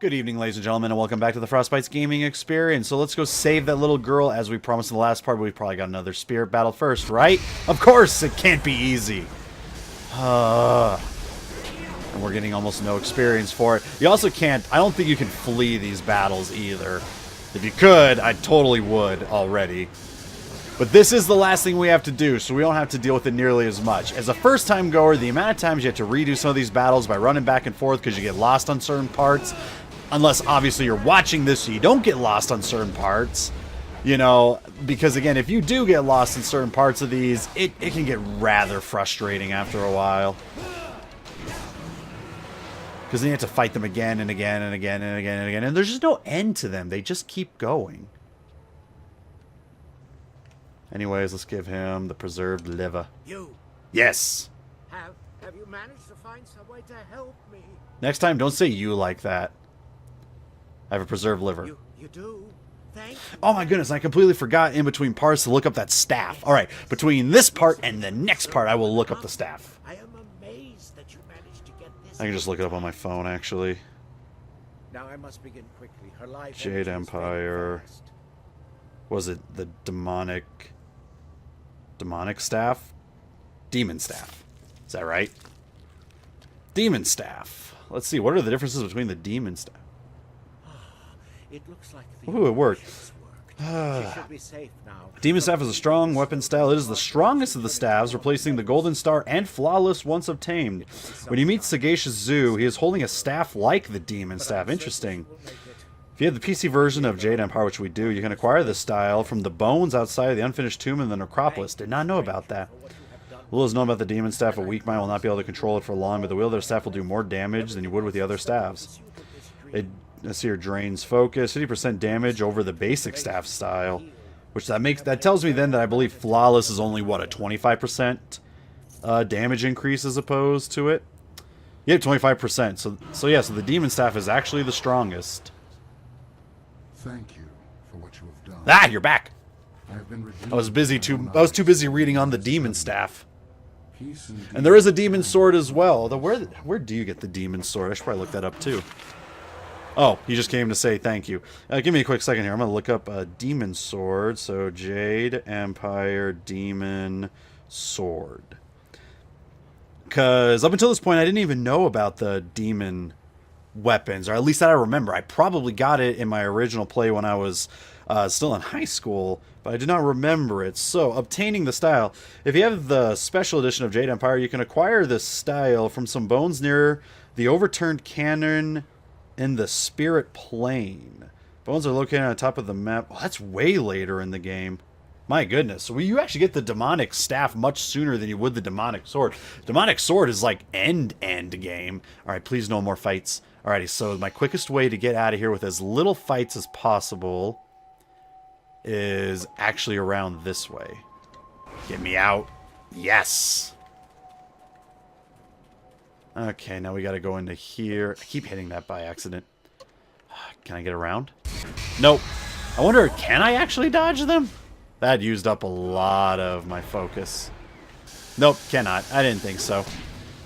Good evening, ladies and gentlemen, and welcome back to the FrostBytez gaming experience. So let's go save that little girl, as we promised in the last part. We probably got another spirit battle first, right? Of course, it can't be easy. And we're getting almost no experience for it. You also can't, I don't think you can flee these battles either. If you could, I totally would already. But this is the last thing we have to do, so we don't have to deal with it nearly as much. As a first-time goer, the amount of times you have to redo some of these battles by running back and forth because you get lost on certain parts, unless obviously you're watching this so you don't get lost on certain parts, you know, because again, if you do get lost in certain parts of these, it can get rather frustrating after a while. Because then you have to fight them again and again and again and again and again, and there's just no end to them. They just keep going. Anyways, let's give him the preserved liver. You. Yes. Have you managed to find some way to help me? Next time, don't say you like that. I have a preserved liver. You do? Thank you. Oh my goodness, I completely forgot in between parts to look up that staff. Alright, between this part and the next part, I will look up the staff. I am amazed that you managed to get this. I can just look it up on my phone, actually. Now I must begin quickly. Her life Jade energy is fading Empire. fast. Was it the demonic staff? Demon staff. Is that right? Demon staff. Let's see, what are the differences between the demon staff? It looks like the Ooh, it worked. illusions worked. She should be safe now. Demon staff is a strong weapon style. It is the strongest of the staves, replacing the golden star and flawless once obtained. When you meet Sagacious Zoo, he is holding a staff like the demon staff. Interesting. If you have the PC version of Jade Empire, which we do, you can acquire this style from the bones outside of the unfinished tomb in the necropolis. Did not know about that. Little is known about the demon staff. A weak mind will not be able to control it for long, but the wielder staff will do more damage than you would with the other staffs. Let's see here, drains focus, 50% damage over the basic staff style, which that tells me then that I believe flawless is only what, a 25% damage increase as opposed to it. Yeah, 25%. So yeah, so the demon staff is actually the strongest. Thank you for what you have done. Ah, you're back. I have been I was too busy reading on the demon staff. Peace And there is a demon sword as well. Although where do you get the demon sword? I should probably look that up too. Oh, he just came to say thank you. Give me a quick second here. I'm going to look up a demon sword. So, Jade Empire Demon Sword. Because up until this point, I didn't even know about the demon weapons. Or at least that I remember. I probably got it in my original play when I was still in high school. But I do not remember it. So, obtaining the style. If you have the special edition of Jade Empire, you can acquire this style from some bones near the overturned cannon in the spirit plane. Bones are located on the top of the map. Oh, that's way later in the game. My goodness. So you actually get the demonic staff much sooner than you would the demonic sword. Demonic sword is like end game. Alright, please no more fights. Alrighty, so my quickest way to get out of here with as little fights as possible is actually around this way. Get me out. Yes! Okay, now we gotta go into here. I keep hitting that by accident. Can I get around? Nope. I wonder, can I actually dodge them? That used up a lot of my focus. Nope, cannot. I didn't think so.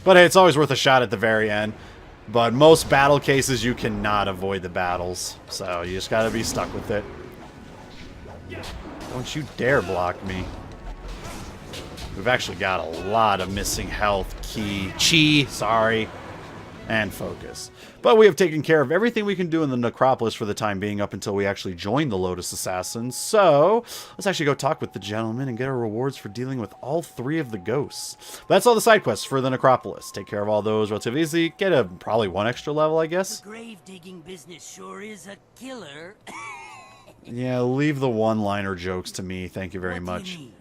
But hey, it's always worth a shot at the very end. But most battle cases, you cannot avoid the battles. So you just gotta be stuck with it. Don't you dare block me. We've actually got a lot of missing health, chi, and focus. But we have taken care of everything we can do in the necropolis for the time being up until we actually join the Lotus Assassins. So, let's actually go talk with the gentleman and get our rewards for dealing with all 3 of the ghosts. But that's all the side quests for the necropolis. Take care of all those relatively easy. Get probably 1 extra level, I guess. The grave digging business sure is a killer. Yeah, leave the one-liner jokes to me. Thank you very What do much. you mean?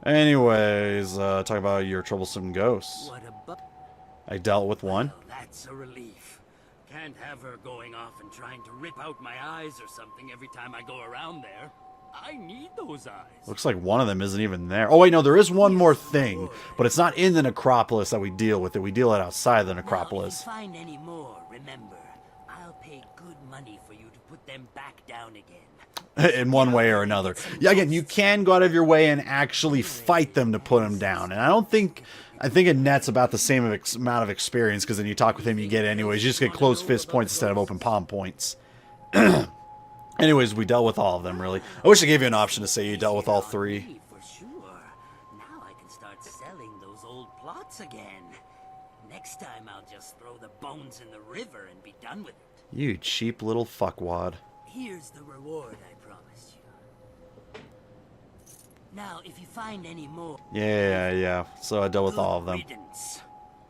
Anyways, talk about your troublesome ghosts. What about? I dealt with one. Well, that's a relief. Can't have her going off and trying to rip out my eyes or something every time I go around there. I need those eyes. Looks like one of them isn't even there. Oh, wait, no, there is one more thing. But it's not in the necropolis that we deal with it. We deal it outside the necropolis. Well, if you find any more, remember, I'll pay good money for you to put them back down again. in one way or another. Yeah, again, you can go out of your way and actually fight them to put them down. And I think it nets about the same amount of experience, because then you talk with him, you get it anyways. You just get closed fist points instead of open palm points. Anyways, we dealt with all of them, really. I wish I gave you an option to say you dealt with all 3. For sure. Now I can start selling those old plots again. Next time I'll just throw the bones in the river and be done with it. You cheap little fuckwad. Here's the reward I promised you. Now, if you find any more... Yeah. So I dealt with all of them. Riddance.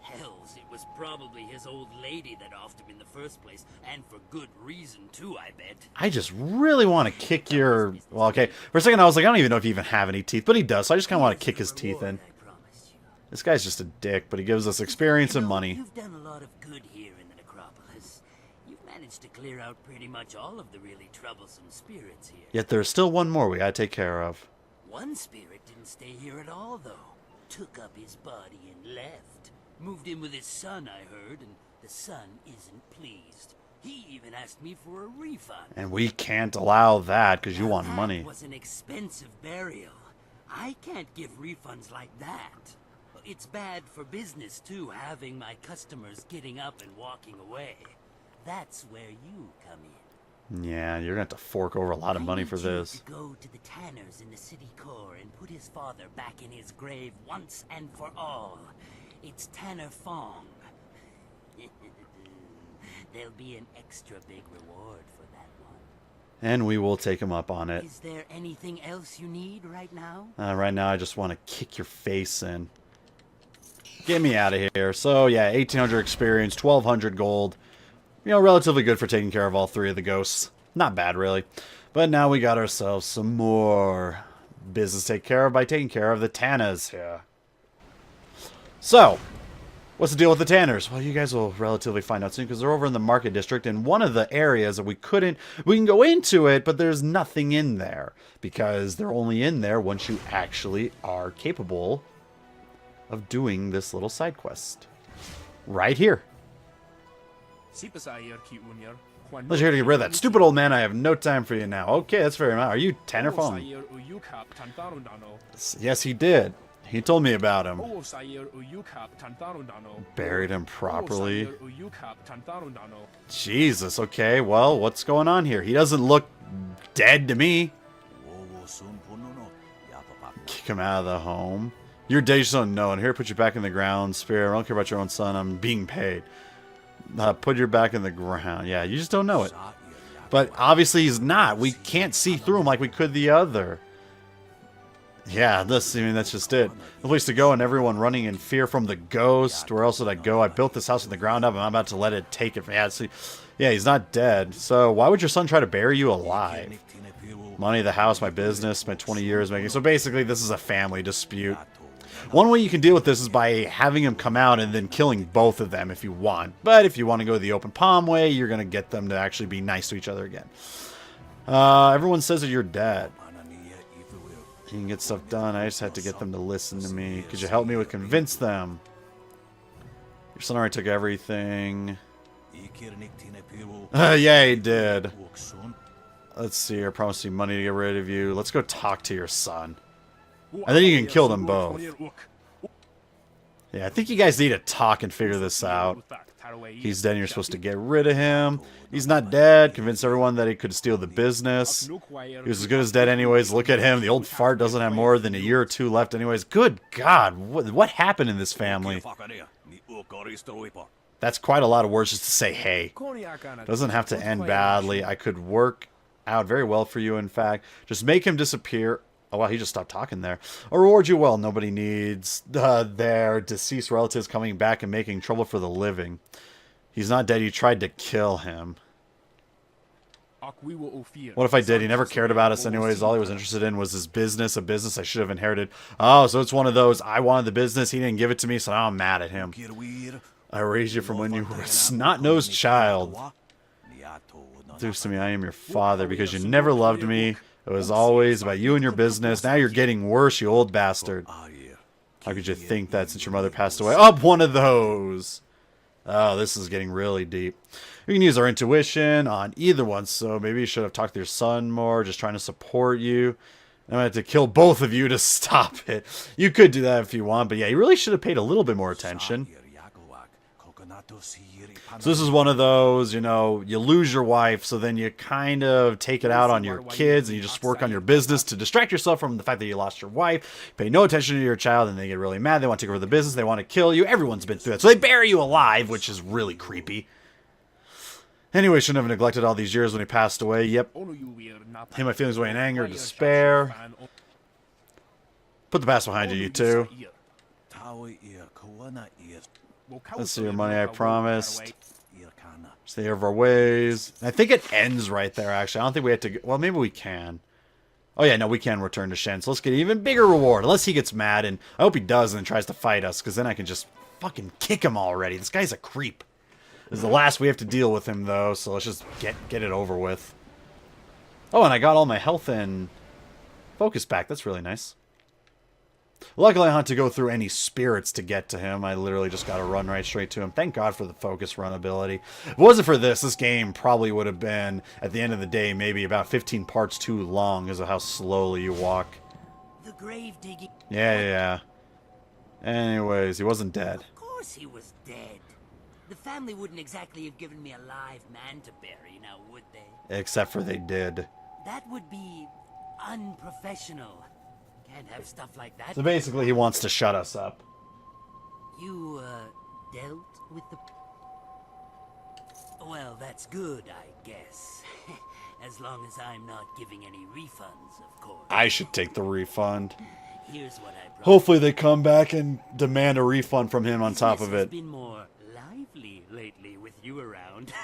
Hells, it was probably his old lady that offed him in the first place, and for good reason too, I bet. I just really want to kick your... Well, okay. For a second I was like, I don't even know if you even have any teeth, but he does, so I just kind of want to kick his teeth in. This guy's just a dick, but he gives us experience and money. You've done a lot of good here in the necropolis. You've managed to clear out pretty much all of the really troublesome spirits here. Yet there's still one more we gotta take care of. One spirit didn't stay here at all, though. Took up his body and left. Moved in with his son, I heard, and the son isn't pleased. He even asked me for a refund. And we can't allow that, because you want money. That was an expensive burial. I can't give refunds like that. It's bad for business, too, having my customers getting up and walking away. That's where you come in. Yeah, you're gonna have to fork over a lot of money for this. To go to the tanners in the city core and put his father back in his grave once and for all. It's Tanner Fong. There'll be an extra big reward for that one. And we will take him up on it. Is there anything else you need right now? Right now I just want to kick your face in. Get me out of here. So yeah, 1,800 experience, 1,200 gold. You know, relatively good for taking care of all 3 of the ghosts. Not bad, really. But now we got ourselves some more business to take care of by taking care of the Tanners here. So, what's the deal with the Tanners? Well, you guys will relatively find out soon, because they're over in the market district, and one of the areas that we can go into it, but there's nothing in there, because they're only in there once you actually are capable of doing this little side quest. Right here. Unless you're here to get rid of that stupid old man, I have no time for you now. Okay, that's fair enough. Are you Tanner Fong? Yes, he did. He told me about him. Buried him properly. Jesus, okay, well, what's going on here? He doesn't look dead to me. Kick him out of the home. You're dead, you just don't know. And here, put you back in the ground, spirit. I don't care about your own son. I'm being paid. Put your back in the ground. Yeah, you just don't know it. But obviously he's not. We can't see through him like we could the other. Yeah, that's just it. The place to go, and everyone running in fear from the ghost. Where else did I go? I built this house from the ground up, and I'm about to let it take it. Yeah, he's not dead. So why would your son try to bury you alive? Money, the house, my business, my 20 years making. So basically, this is a family dispute. One way you can deal with this is by having him come out and then killing both of them if you want. But if you want to go the open palm way, you're going to get them to actually be nice to each other again. Everyone says that you're dead. You can get stuff done. I just had to get them to listen to me. Could you help me with convince them? Your son already took everything. Yeah, he did. Let's see. I promised you money to get rid of you. Let's go talk to your son. And then you can kill them both. Yeah, I think you guys need to talk and figure this out. He's dead and you're supposed to get rid of him. He's not dead. Convince everyone that he could steal the business. He was as good as dead anyways. Look at him. The old fart doesn't have more than a year or 2 left anyways. Good God. What happened in this family? That's quite a lot of words just to say, hey. Doesn't have to end badly. I could work out very well for you, in fact. Just make him disappear. Oh, wow, he just stopped talking there. I'll reward you well. Nobody needs their deceased relatives coming back and making trouble for the living. He's not dead. You tried to kill him. What if I did? He never cared about us anyways. All he was interested in was his business, a business I should have inherited. Oh, so it's one of those, I wanted the business, he didn't give it to me, so now I'm mad at him. I raised you from when you were a snot-nosed child. Introduce to me, I am your father, because you never loved me. It was always about you and your business. Now you're getting worse, you old bastard. How could you think that since your mother passed away? Up one of those! Oh, this is getting really deep. We can use our intuition on either one, so maybe you should have talked to your son more, just trying to support you. I'm going to have to kill both of you to stop it. You could do that if you want, but yeah, you really should have paid a little bit more attention. So this is one of those, you know, you lose your wife, so then you kind of take it out on your kids, and you just work on your business to distract yourself from the fact that you lost your wife. Pay no attention to your child, and they get really mad. They want to take over the business. They want to kill you. Everyone's been through that. So they bury you alive, which is really creepy. Anyway, shouldn't have neglected all these years when he passed away. Yep. Hid my feelings away in anger, despair. Put the past behind you, you two. Let's see your money I promised. Stay out of our ways. I think it ends right there, actually. I don't think we have to... Well, maybe we can. Oh, yeah, no, we can return to Shen. So let's get an even bigger reward. Unless he gets mad, and I hope he does and tries to fight us, because then I can just fucking kick him already. This guy's a creep. This is the last we have to deal with him, though, so let's just get it over with. Oh, and I got all my health and focus back. That's really nice. Luckily, I don't have to go through any spirits to get to him. I literally just got to run right straight to him. Thank God for the focus run ability. If it wasn't for this game probably would have been, at the end of the day, maybe about 15 parts too long because of how slowly you walk. The grave digging. Yeah. Anyways, he wasn't dead. Of course he was dead. The family wouldn't exactly have given me a live man to bury, now would they? Except for they did. That would be unprofessional. Can't have stuff like that. So basically, he wants to shut us up. You, dealt with the... Well, that's good, I guess. As long as I'm not giving any refunds, of course. I should take the refund. Here's what I brought. Hopefully they come back and demand a refund from him on top of it. Business has been more lively lately with you around.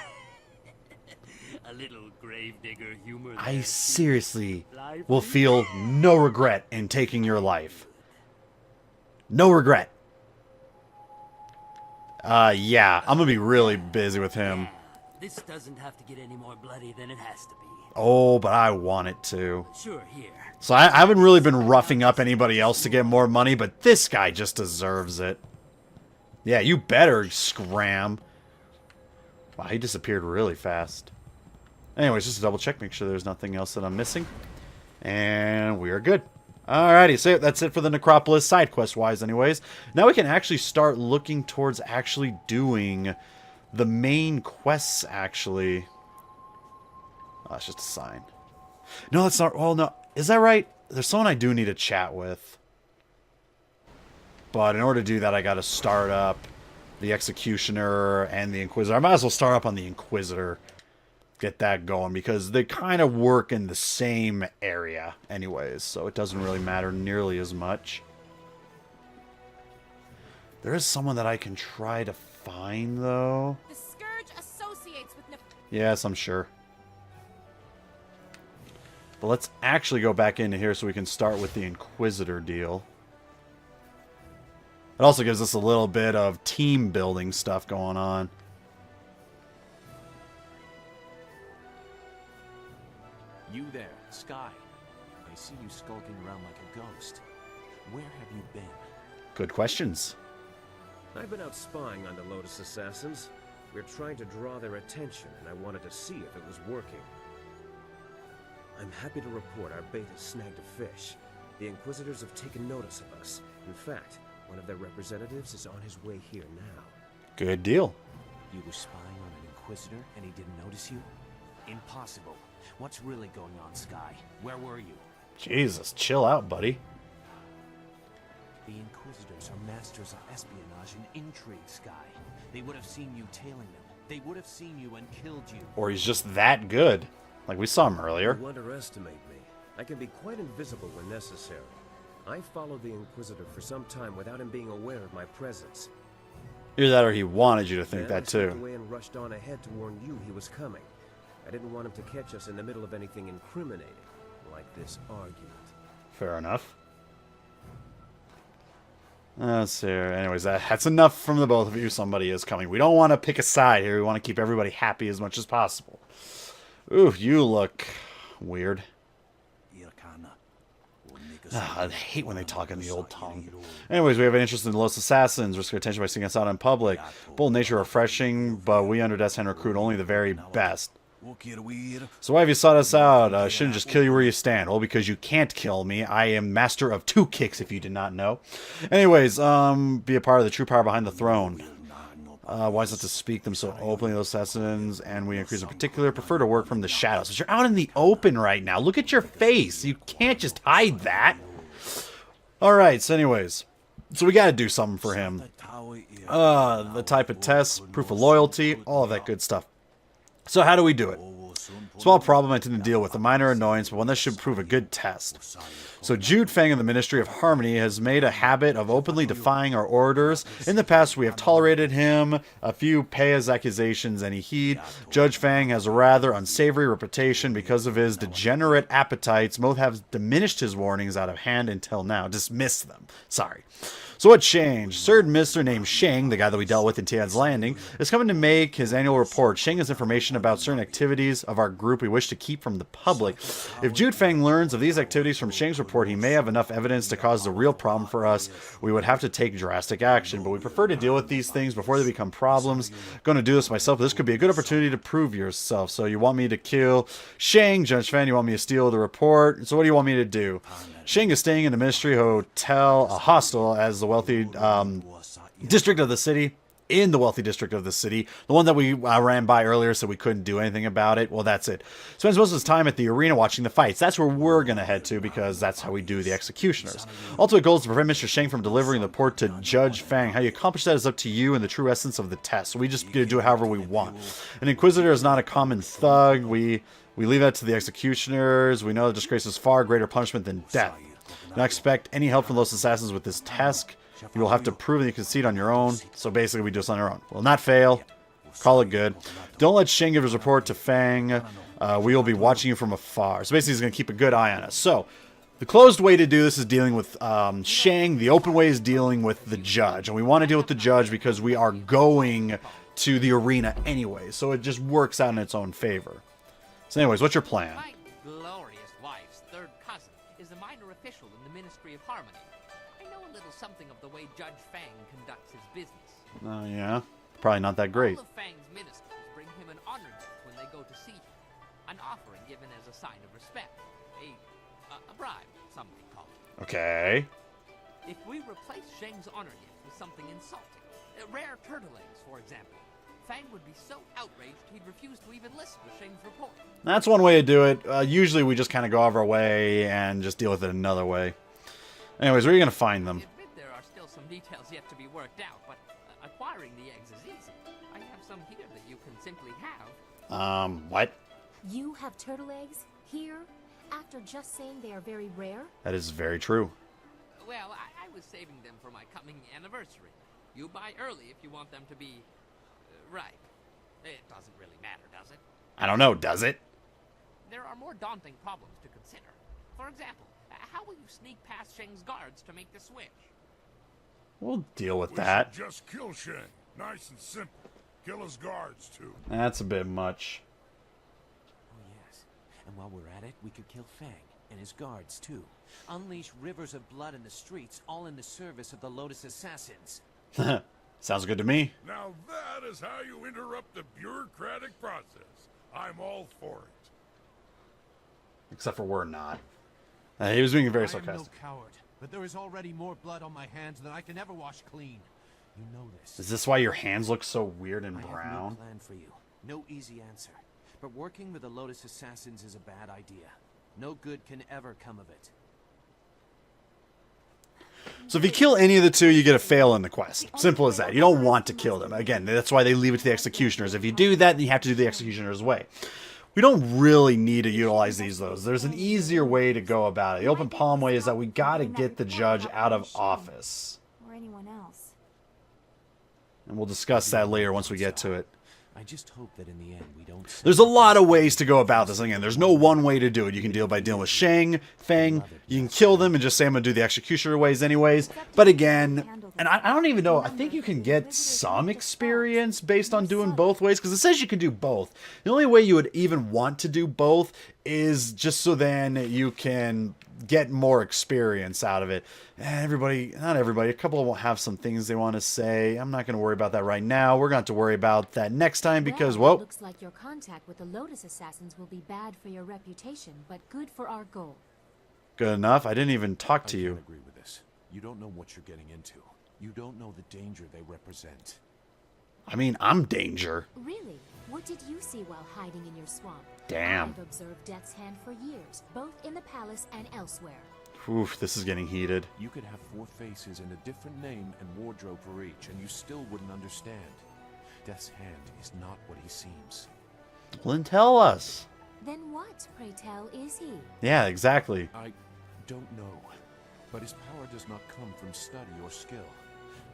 A little gravedigger humor there. I seriously will feel no regret in taking your life. No regret. Yeah, I'm gonna be really busy with him. Yeah, this doesn't have to get any more bloody than it has to be. Oh, but I want it to. Sure, here. So I haven't really been roughing up anybody else to get more money, but this guy just deserves it. Yeah, you better scram. Wow, he disappeared really fast. Anyways, just to double check, make sure there's nothing else that I'm missing. And we are good. Alrighty, so that's it for the Necropolis, side quest-wise anyways. Now we can actually start looking towards actually doing the main quests, actually. Oh, it's just a sign. No, that's not... Well, no. Is that right? There's someone I do need to chat with. But in order to do that, I gotta start up the Executioner and the Inquisitor. I might as well start up on the Inquisitor. Get that going, because they kind of work in the same area anyways, so it doesn't really matter nearly as much. There is someone that I can try to find, though. The Scourge associates with Yes, I'm sure. But let's actually go back into here so we can start with the Inquisitor deal. It also gives us a little bit of team building stuff going on. You there, Sky. I see you skulking around like a ghost. Where have you been? Good questions. I've been out spying on the Lotus Assassins. We're trying to draw their attention, and I wanted to see if it was working. I'm happy to report our bait has snagged a fish. The Inquisitors have taken notice of us. In fact, one of their representatives is on his way here now. Good deal. You were spying on an Inquisitor and he didn't notice you? Impossible. What's really going on, Sky? Where were you? Jesus, chill out, buddy. The Inquisitors are masters of espionage and intrigue, Sky. They would have seen you tailing them. They would have seen you and killed you. Or he's just that good. Like we saw him earlier. You underestimate me. I can be quite invisible when necessary. I followed the Inquisitor for some time without him being aware of my presence. Either that or he wanted you to think Then that I slipped too. away and rushed on ahead to warn you he was coming. I didn't want him to catch us in the middle of anything incriminating, like this argument. Fair enough. Let's see here. Anyways, that's enough from the both of you. Somebody is coming. We don't want to pick a side here. We want to keep everybody happy as much as possible. Ooh, you look weird. I hate when they talk in the old tongue. Anyways, we have an interest in the Los Assassins. Risk of attention by seeing us out in public. Bold nature refreshing, but we under Death's Hand recruit only the very best. So why have you sought us out? I shouldn't just kill you where you stand. Well, because you can't kill me. I am master of 2 kicks, if you did not know. Anyways, be a part of the true power behind the throne. Why is it to speak them so openly, those assassins? And we increase in particular, prefer to work from the shadows. But you're out in the open right now. Look at your face. You can't just hide that. Alright, so anyways. So we gotta do something for him. The type of tests, proof of loyalty, all of that good stuff. So how do we do it? Small problem I didn't deal with, a minor annoyance, but one that should prove a good test. So Jude Fang of the Ministry of Harmony has made a habit of openly defying our orders. In the past, we have tolerated him. A few pay his accusations any heed. Judge Fang has a rather unsavory reputation because of his degenerate appetites. Both have diminished his warnings out of hand until now. Dismissed them. Sorry. So what changed? Third Mister named Sheng, the guy that we dealt with in Tian's Landing, is coming to make his annual report. Sheng has information about certain activities of our group we wish to keep from the public. If Jude Fang learns of these activities from Sheng's report, he may have enough evidence to cause a real problem for us. We would have to take drastic action, but we prefer to deal with these things before they become problems. I'm going to do this myself, but this could be a good opportunity to prove yourself. So you want me to kill Sheng, Judge Fang, you want me to steal the report. So what do you want me to do? Sheng is staying in the Ministry Hotel, a hostel, as the wealthy district of the city, in the wealthy district of the city. The one that we ran by earlier so we couldn't do anything about it. Well, that's it. Spends most of his time at the arena watching the fights. That's where we're going to head to because that's how we do the executioners. Ultimate goal is to prevent Mr. Sheng from delivering the report to Judge Fang. How you accomplish that is up to you and the true essence of the test. So we just do it however we want. An Inquisitor is not a common thug. We leave that to the executioners. We know the disgrace is far greater punishment than death. Do not expect any help from Los Assassins with this task. You will have to prove that you can succeed on your own. So basically, we do this on our own. Will not fail. Call it good. Don't let Sheng give his report to Fang. We will be watching you from afar. So basically, he's going to keep a good eye on us. So the closed way to do this is dealing with Sheng. The open way is dealing with the judge. And we want to deal with the judge because we are going to the arena anyway. So it just works out in its own favor. So anyways, what's your plan? My glorious wife's third cousin is a minor official in the Ministry of Harmony. I know a little something of the way Judge Fang conducts his business. Oh, yeah. Probably not that great. All of Fang's ministers bring him an honor gift when they go to see him. An offering given as a sign of respect. A bribe, some may call it. Okay. If we replace Sheng's honor gift with something insulting, rare turtle eggs, for example, Fang would be so outraged he'd refuse to even listen to Sheng's report. That's one way to do it. Usually we just kind of go out of our way and just deal with it another way. Anyways, where are you going to find them? I admit there are still some details yet to be worked out, but acquiring the eggs is easy. I have some here that you can simply have. What? You have turtle eggs here after just saying they are very rare? That is very true. Well, I was saving them for my coming anniversary. You buy early if you want them to be ripe. It doesn't really matter, does it? I don't know, does it? There are more daunting problems to consider. For example, how will you sneak past Sheng's guards to make the switch? We'll deal with that. Just kill Sheng. Nice and simple. Kill his guards, too. That's a bit much. Oh, yes. And while we're at it, we could kill Fang and his guards, too. Unleash rivers of blood in the streets, all in the service of the Lotus Assassins. Sounds good to me. Now that is how you interrupt the bureaucratic process. I'm all for it. Except for we're not. He was being very I am sarcastic. no coward, but there is already more blood on my hands than I can ever wash clean. You know this. Is this why your hands look so weird and I have brown? no plan for you. No easy answer. But working with the Lotus Assassins is a bad idea. No good can ever come of it. So if you kill any of the two, you get a fail in the quest. Simple as that. You don't want to kill them. Again, that's why they leave it to the executioners. If you do that, then you have to do the executioner's way. We don't really need to utilize these, though. There's an easier way to go about it. The open palm way is that we got to get the judge out of office. Or anyone else. And we'll discuss that later once we get to it. I just hope that in the end we don't... There's a lot of ways to go about this. Again, there's no one way to do it. You can deal by dealing with Sheng, Fang. You can kill them and just say I'm going to do the executioner ways anyways. But again, And I don't even know. I think you can get some experience based on doing both ways, because it says you can do both. The only way you would even want to do both is just so then you can get more experience out of it. And everybody, not everybody, a couple will have some things they want to say. I'm not going to worry about that right now. We're going to have to worry about that next time because, well, well, it looks like your contact with the Lotus Assassins will be bad for your reputation, but good for our goal. good enough. I didn't even talk to I you. can't agree with this. You don't know what you're getting into. You don't know the danger they represent. I mean, I'm danger. Really? What did you see while hiding in your swamp? Damn. I've observed Death's Hand for years, both in the palace and elsewhere. Oof, this is getting heated. You could have 4 faces and a different name and wardrobe for each, and you still wouldn't understand. Death's Hand is not what he seems. Well, then tell us. Then what, pray tell, is he? Yeah, exactly. I don't know, but his power does not come from study or skill.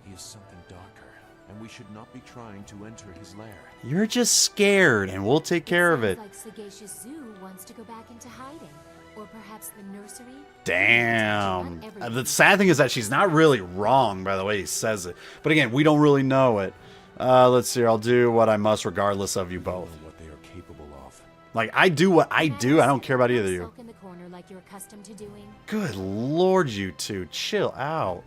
He is something darker, and we should not be trying to enter his lair. You're just scared, and we'll take care of it. Sounds like Sagacious Zoo wants to go back into hiding. Or perhaps the nursery? Damn. The sad thing is that she's not really wrong by the way he says it. But again, we don't really know it. Let's see. I'll do what I must regardless of you both. I don't know what they are capable of. Like, I do what I do. I don't care about either of you. Sulk in the corner like you're accustomed to doing. Good lord, you two. Chill out.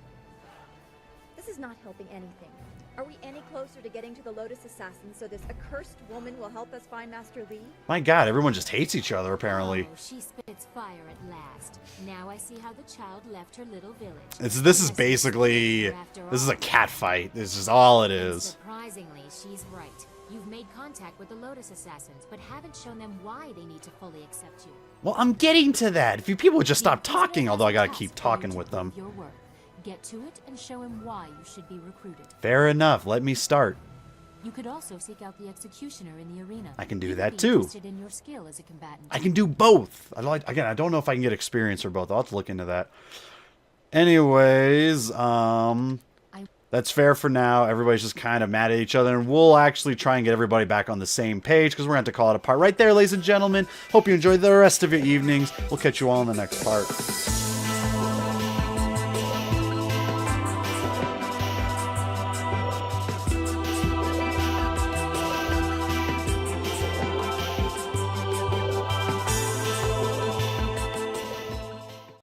This is not helping anything. Are we any closer to getting to the Lotus Assassins so this accursed woman will help us find Master Li? My god, everyone just hates each other, apparently. Oh, she spits fire at last. Now I see how the child left her little village. This is basically... This is a cat fight. This is all it is. Surprisingly, she's right. You've made contact with the Lotus Assassins, but haven't shown them why they need to fully accept you. Well, I'm getting to that. If you people would just stop talking, although I gotta keep talking with them. Your work. Get to it and show him why you should be recruited. Fair enough. Let me start. You could also seek out the executioner in the arena. I can do He that would be too. interested in your skill as a combatant. I can do both. Again, I don't know if I can get experience for both. I'll have to look into that. Anyways, that's fair for now. Everybody's just kind of mad at each other, and we'll actually try and get everybody back on the same page because we're going to have to call it a part right there, ladies and gentlemen. Hope you enjoyed the rest of your evenings. We'll catch you all in the next part.